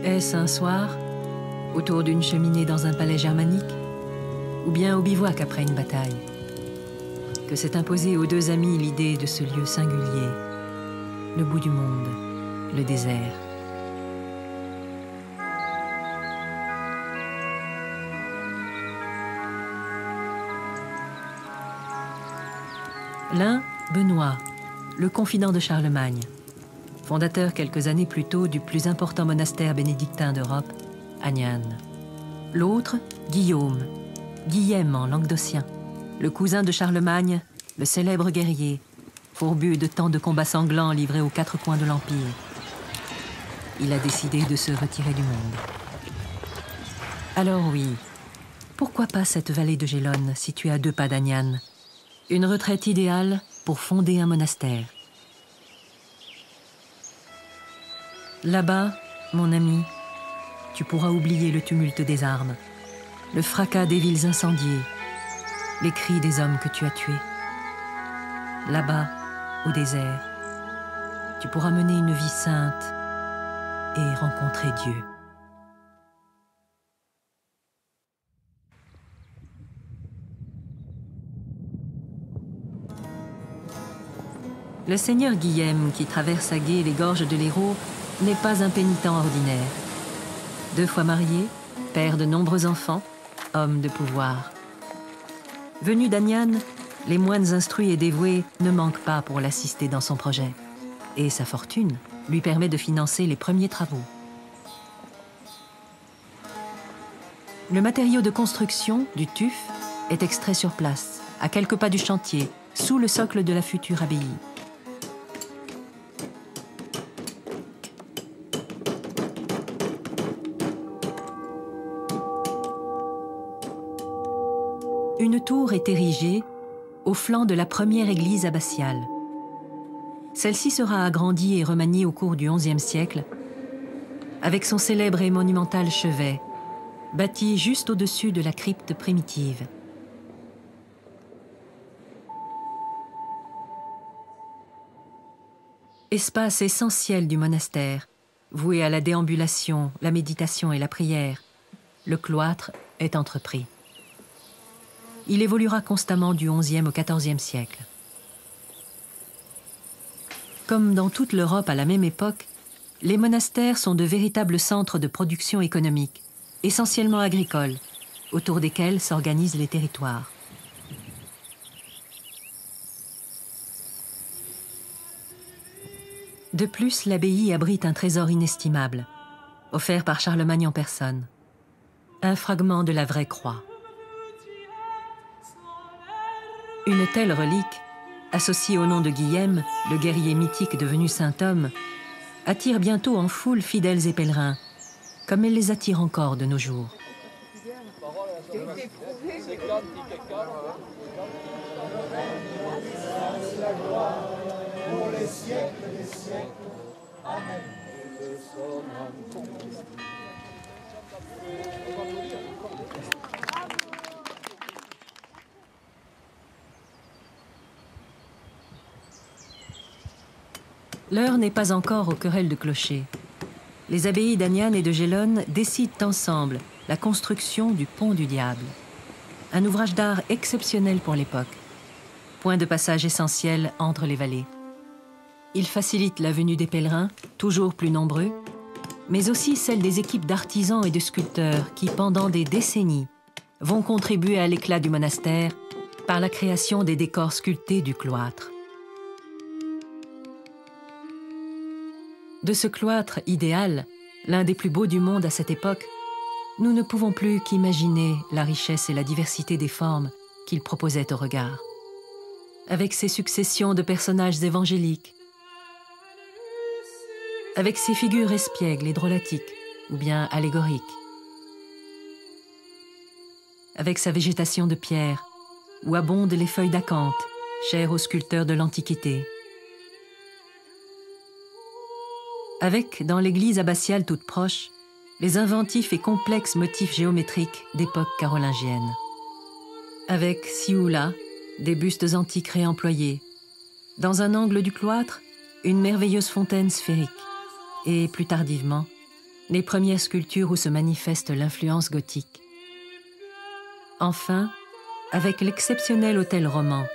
Est-ce un soir, autour d'une cheminée dans un palais germanique, ou bien au bivouac après une bataille, que s'est imposée aux deux amis l'idée de ce lieu singulier, le bout du monde, le désert. L'un, Benoît, le confident de Charlemagne, fondateur quelques années plus tôt du plus important monastère bénédictin d'Europe, Agnan. L'autre, Guillaume, Guillem en languedocien, le cousin de Charlemagne, le célèbre guerrier, fourbu de tant de combats sanglants livrés aux quatre coins de l'Empire. Il a décidé de se retirer du monde. Alors oui, pourquoi pas cette vallée de Gélone située à 2 pas d'Agnan? Une retraite idéale pour fonder un monastère. Là-bas, mon ami, tu pourras oublier le tumulte des armes, le fracas des villes incendiées, les cris des hommes que tu as tués. Là-bas, au désert, tu pourras mener une vie sainte et rencontrer Dieu. Le seigneur Guillem, qui traverse à gué les gorges de l'Hérault, n'est pas un pénitent ordinaire. 2 fois marié, père de nombreux enfants, homme de pouvoir. Venu d'Agnan, les moines instruits et dévoués ne manquent pas pour l'assister dans son projet. Et sa fortune lui permet de financer les premiers travaux. Le matériau de construction, du tuf, est extrait sur place, à quelques pas du chantier, sous le socle de la future abbaye. Une tour est érigée au flanc de la première église abbatiale. Celle-ci sera agrandie et remaniée au cours du XIe siècle, avec son célèbre et monumental chevet, bâti juste au-dessus de la crypte primitive. Espace essentiel du monastère, voué à la déambulation, la méditation et la prière, le cloître est entrepris. Il évoluera constamment du XIe au XIVe siècle. Comme dans toute l'Europe à la même époque, les monastères sont de véritables centres de production économique, essentiellement agricoles, autour desquels s'organisent les territoires. De plus, l'abbaye abrite un trésor inestimable, offert par Charlemagne en personne. Un fragment de la vraie croix. Une telle relique, associée au nom de Guillem, le guerrier mythique devenu saint homme, attire bientôt en foule fidèles et pèlerins, comme elle les attire encore de nos jours. L'heure n'est pas encore aux querelles de clocher. Les abbayes d'Agnan et de Gélone décident ensemble la construction du Pont du Diable. Un ouvrage d'art exceptionnel pour l'époque, point de passage essentiel entre les vallées. Il facilite la venue des pèlerins, toujours plus nombreux, mais aussi celle des équipes d'artisans et de sculpteurs qui, pendant des décennies, vont contribuer à l'éclat du monastère par la création des décors sculptés du cloître. De ce cloître idéal, l'un des plus beaux du monde à cette époque, nous ne pouvons plus qu'imaginer la richesse et la diversité des formes qu'il proposait au regard. Avec ses successions de personnages évangéliques, avec ses figures espiègles et drôlatiques, ou bien allégoriques, avec sa végétation de pierre, où abondent les feuilles d'acanthe, chères aux sculpteurs de l'Antiquité, avec, dans l'église abbatiale toute proche, les inventifs et complexes motifs géométriques d'époque carolingienne. Avec, ci ou là, des bustes antiques réemployés. Dans un angle du cloître, une merveilleuse fontaine sphérique. Et, plus tardivement, les premières sculptures où se manifeste l'influence gothique. Enfin, avec l'exceptionnel autel roman,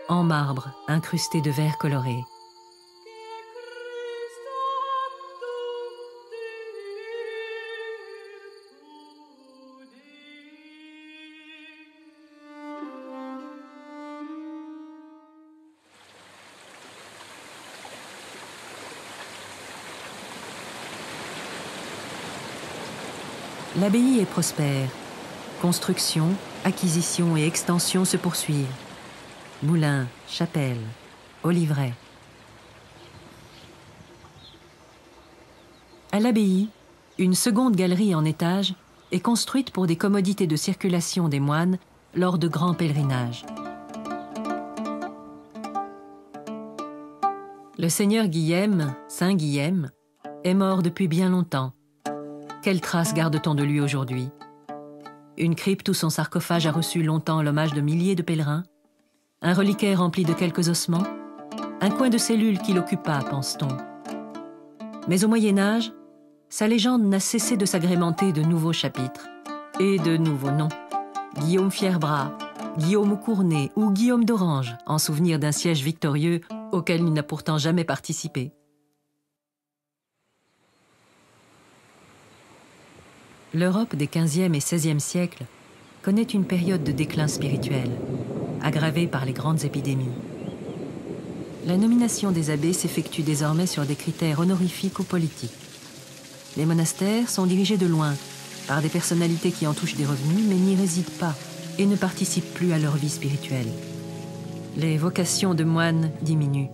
en marbre incrusté de verre coloré. L'abbaye est prospère. Construction, acquisition et extension se poursuivent. Moulins, chapelles, oliveraies. À l'abbaye, une seconde galerie en étage est construite pour des commodités de circulation des moines lors de grands pèlerinages. Le seigneur Guillem, Saint Guillem, est mort depuis bien longtemps. Quelle trace garde-t-on de lui aujourd'hui? Une crypte où son sarcophage a reçu longtemps l'hommage de milliers de pèlerins? Un reliquaire rempli de quelques ossements? Un coin de cellule qui l'occupa, pense-t-on? Mais au Moyen-Âge, sa légende n'a cessé de s'agrémenter de nouveaux chapitres et de nouveaux noms. Guillaume Fierbras, Guillaume Cournet ou Guillaume d'Orange, en souvenir d'un siège victorieux auquel il n'a pourtant jamais participé. L'Europe des XVe et XVIe siècles connaît une période de déclin spirituel, aggravée par les grandes épidémies. La nomination des abbés s'effectue désormais sur des critères honorifiques ou politiques. Les monastères sont dirigés de loin, par des personnalités qui en touchent des revenus mais n'y résident pas et ne participent plus à leur vie spirituelle. Les vocations de moines diminuent.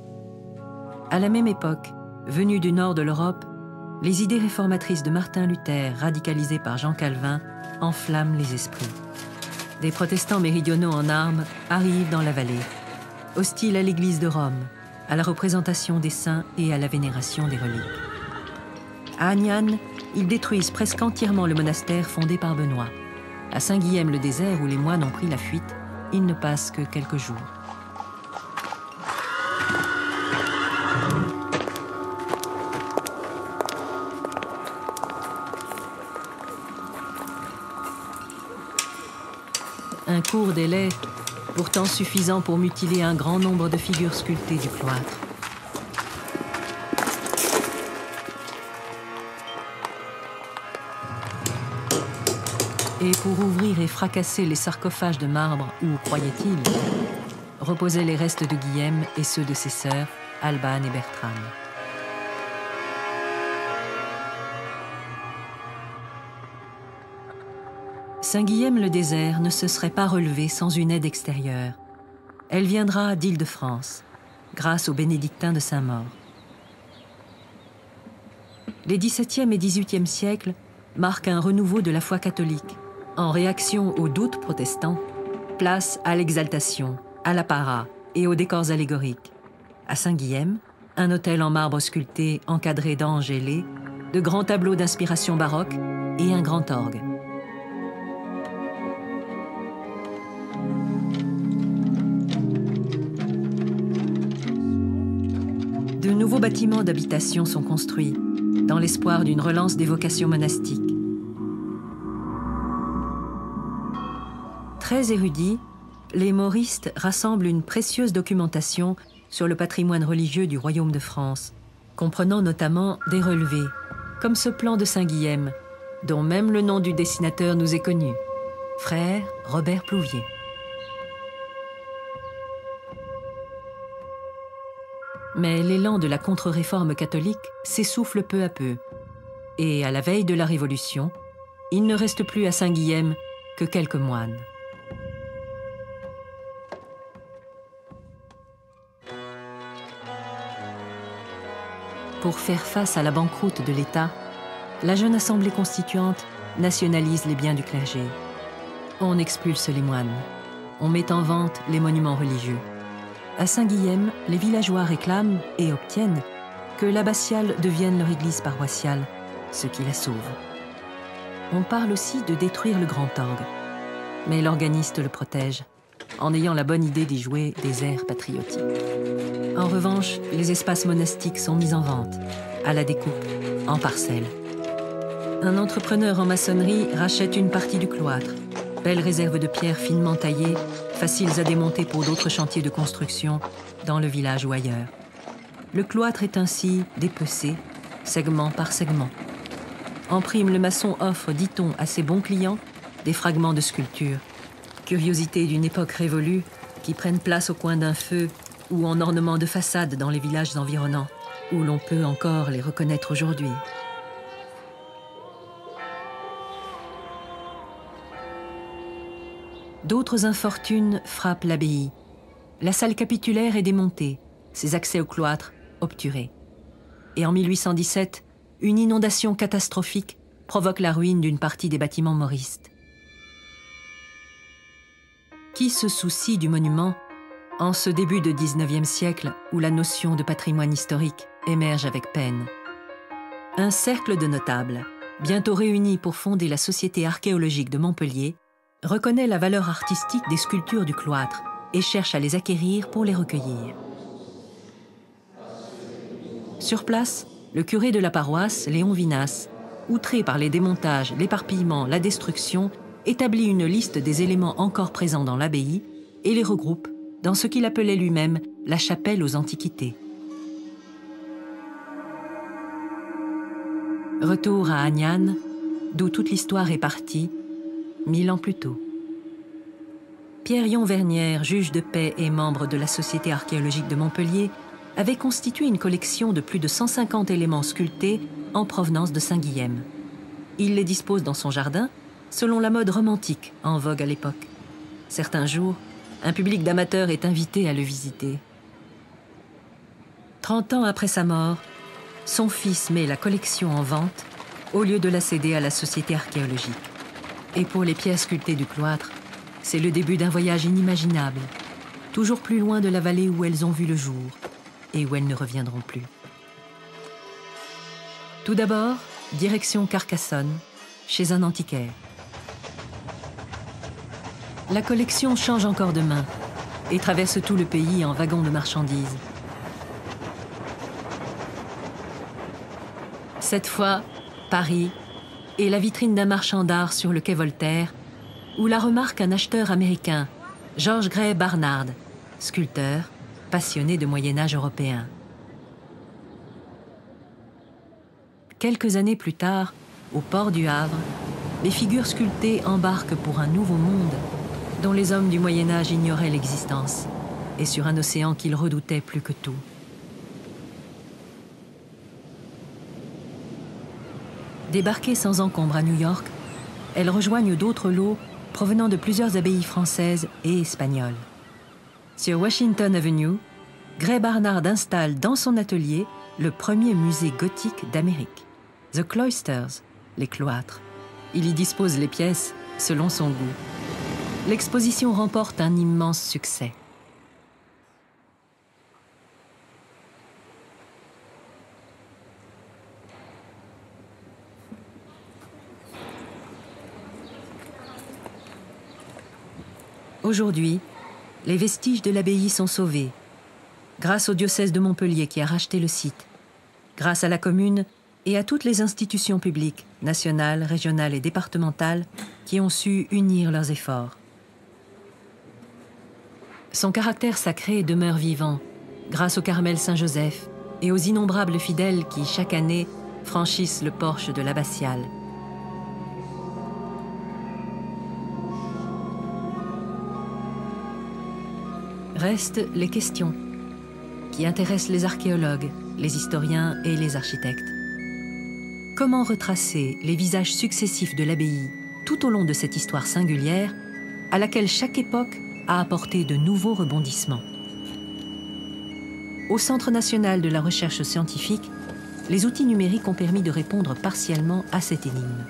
À la même époque, venues du nord de l'Europe, les idées réformatrices de Martin Luther, radicalisées par Jean Calvin, enflamment les esprits. Des protestants méridionaux en armes arrivent dans la vallée, hostiles à l'Église de Rome, à la représentation des saints et à la vénération des reliques. À Agnan, ils détruisent presque entièrement le monastère fondé par Benoît. À Saint-Guillem-le-Désert, où les moines ont pris la fuite, ils ne passent que quelques jours. Un court délai, pourtant suffisant pour mutiler un grand nombre de figures sculptées du cloître. Et pour ouvrir et fracasser les sarcophages de marbre où, croyait-il, reposaient les restes de Guillem et ceux de ses sœurs, Alban et Bertrane. Saint-Guillem-le-Désert ne se serait pas relevé sans une aide extérieure. Elle viendra d'Île-de-France, grâce aux bénédictins de Saint-Maur. Les XVIIe et XVIIIe siècles marquent un renouveau de la foi catholique. En réaction aux doutes protestants, place à l'exaltation, à l'apparat et aux décors allégoriques. À Saint-Guillem, un autel en marbre sculpté encadré d'anges ailés, de grands tableaux d'inspiration baroque et un grand orgue. De nouveaux bâtiments d'habitation sont construits, dans l'espoir d'une relance des vocations monastiques. Très érudits, les mauristes rassemblent une précieuse documentation sur le patrimoine religieux du royaume de France, comprenant notamment des relevés, comme ce plan de Saint-Guillem, dont même le nom du dessinateur nous est connu, frère Robert Plouvier. Mais l'élan de la contre-réforme catholique s'essouffle peu à peu, et à la veille de la Révolution, il ne reste plus à Saint-Guillem que quelques moines. Pour faire face à la banqueroute de l'État, la jeune assemblée constituante nationalise les biens du clergé. On expulse les moines, on met en vente les monuments religieux. À Saint-Guillem, les villageois réclament et obtiennent que l'abbatiale devienne leur église paroissiale, ce qui la sauve. On parle aussi de détruire le grand orgue, mais l'organiste le protège, en ayant la bonne idée d'y jouer des airs patriotiques. En revanche, les espaces monastiques sont mis en vente, à la découpe, en parcelles. Un entrepreneur en maçonnerie rachète une partie du cloître. Belle réserve de pierres finement taillées, faciles à démonter pour d'autres chantiers de construction, dans le village ou ailleurs. Le cloître est ainsi dépecé, segment par segment. En prime, le maçon offre, dit-on, à ses bons clients, des fragments de sculpture. Curiosités d'une époque révolue qui prennent place au coin d'un feu ou en ornement de façade dans les villages environnants, où l'on peut encore les reconnaître aujourd'hui. D'autres infortunes frappent l'abbaye. La salle capitulaire est démontée, ses accès au cloître obturés. Et en 1817, une inondation catastrophique provoque la ruine d'une partie des bâtiments mauristes. Qui se soucie du monument en ce début de 19e siècle où la notion de patrimoine historique émerge avec peine? Un cercle de notables, bientôt réunis pour fonder la Société archéologique de Montpellier, reconnaît la valeur artistique des sculptures du cloître et cherche à les acquérir pour les recueillir. Sur place, le curé de la paroisse, Léon Vinas, outré par les démontages, l'éparpillement, la destruction, établit une liste des éléments encore présents dans l'abbaye et les regroupe dans ce qu'il appelait lui-même la chapelle aux antiquités. Retour à Agnanes, d'où toute l'histoire est partie, 1000 ans plus tôt. Pierre-Yon Vernière, juge de paix et membre de la Société archéologique de Montpellier, avait constitué une collection de plus de 150 éléments sculptés en provenance de Saint-Guilhem. Il les dispose dans son jardin, selon la mode romantique en vogue à l'époque. Certains jours, un public d'amateurs est invité à le visiter. 30 ans après sa mort, son fils met la collection en vente au lieu de la céder à la Société archéologique. Et pour les pierres sculptées du cloître, c'est le début d'un voyage inimaginable, toujours plus loin de la vallée où elles ont vu le jour et où elles ne reviendront plus. Tout d'abord, direction Carcassonne, chez un antiquaire. La collection change encore de main et traverse tout le pays en wagons de marchandises. Cette fois, Paris et la vitrine d'un marchand d'art sur le quai Voltaire, où la remarque un acheteur américain, George Gray Barnard, sculpteur, passionné de Moyen-Âge européen. Quelques années plus tard, au port du Havre, les figures sculptées embarquent pour un nouveau monde dont les hommes du Moyen-Âge ignoraient l'existence, et sur un océan qu'ils redoutaient plus que tout. Débarquées sans encombre à New York, elles rejoignent d'autres lots provenant de plusieurs abbayes françaises et espagnoles. Sur Washington Avenue, Gray Barnard installe dans son atelier le premier musée gothique d'Amérique, The Cloisters, les cloîtres. Il y dispose les pièces selon son goût. L'exposition remporte un immense succès. Aujourd'hui, les vestiges de l'abbaye sont sauvés, grâce au diocèse de Montpellier qui a racheté le site, grâce à la commune et à toutes les institutions publiques, nationales, régionales et départementales, qui ont su unir leurs efforts. Son caractère sacré demeure vivant, grâce au Carmel Saint-Joseph et aux innombrables fidèles qui, chaque année, franchissent le porche de l'abbatiale. Restent les questions qui intéressent les archéologues, les historiens et les architectes. Comment retracer les visages successifs de l'abbaye tout au long de cette histoire singulière à laquelle chaque époque a apporté de nouveaux rebondissements? Au Centre national de la recherche scientifique, les outils numériques ont permis de répondre partiellement à cette énigme.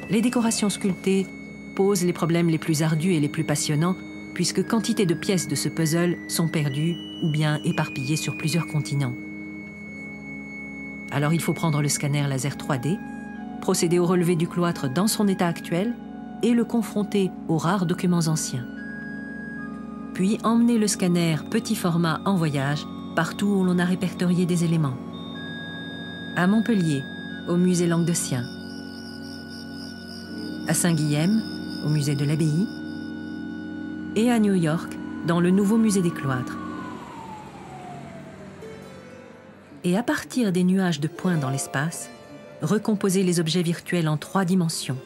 Les décorations sculptées posent les problèmes les plus ardus et les plus passionnants, puisque quantité de pièces de ce puzzle sont perdues ou bien éparpillées sur plusieurs continents. Alors il faut prendre le scanner laser 3D, procéder au relevé du cloître dans son état actuel et le confronter aux rares documents anciens. Puis emmener le scanner petit format en voyage partout où l'on a répertorié des éléments. À Montpellier, au musée languedocien, à Saint-Guilhem, au musée de l'Abbaye, et à New York, dans le nouveau musée des cloîtres. Et à partir des nuages de points dans l'espace, recomposer les objets virtuels en 3 dimensions.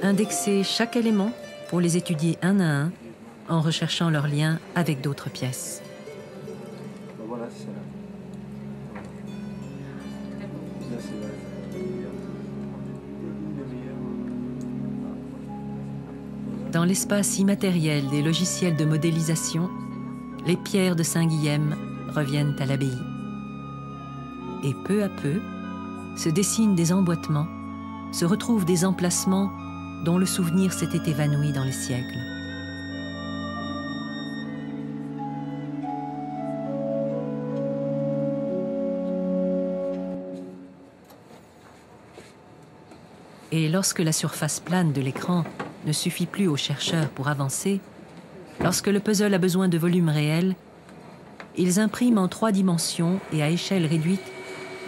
Indexer chaque élément pour les étudier un à un, en recherchant leurs liens avec d'autres pièces. Voilà, c'est ça. Dans l'espace immatériel des logiciels de modélisation, les pierres de Saint-Guilhem reviennent à l'abbaye. Et peu à peu, se dessinent des emboîtements, se retrouvent des emplacements dont le souvenir s'était évanoui dans les siècles. Et lorsque la surface plane de l'écran ne suffit plus aux chercheurs pour avancer, lorsque le puzzle a besoin de volume réel, ils impriment en 3 dimensions et à échelle réduite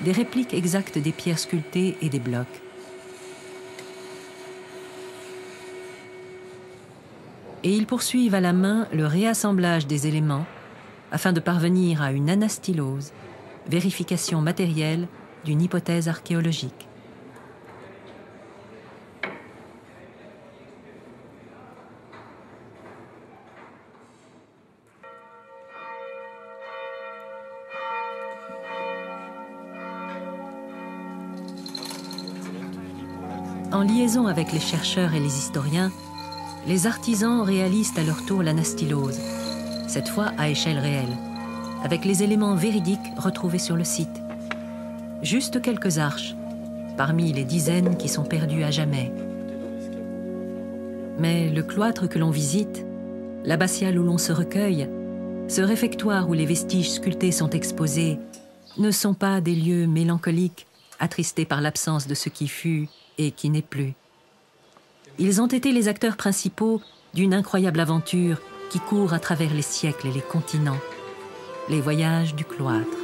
des répliques exactes des pierres sculptées et des blocs. Et ils poursuivent à la main le réassemblage des éléments afin de parvenir à une anastylose, vérification matérielle d'une hypothèse archéologique. En liaison avec les chercheurs et les historiens, les artisans réalisent à leur tour l'anastylose, cette fois à échelle réelle, avec les éléments véridiques retrouvés sur le site. Juste quelques arches, parmi les dizaines qui sont perdues à jamais. Mais le cloître que l'on visite, l'abbatiale où l'on se recueille, ce réfectoire où les vestiges sculptés sont exposés, ne sont pas des lieux mélancoliques, attristés par l'absence de ce qui fut et qui n'est plus. Ils ont été les acteurs principaux d'une incroyable aventure qui court à travers les siècles et les continents, les voyages du cloître.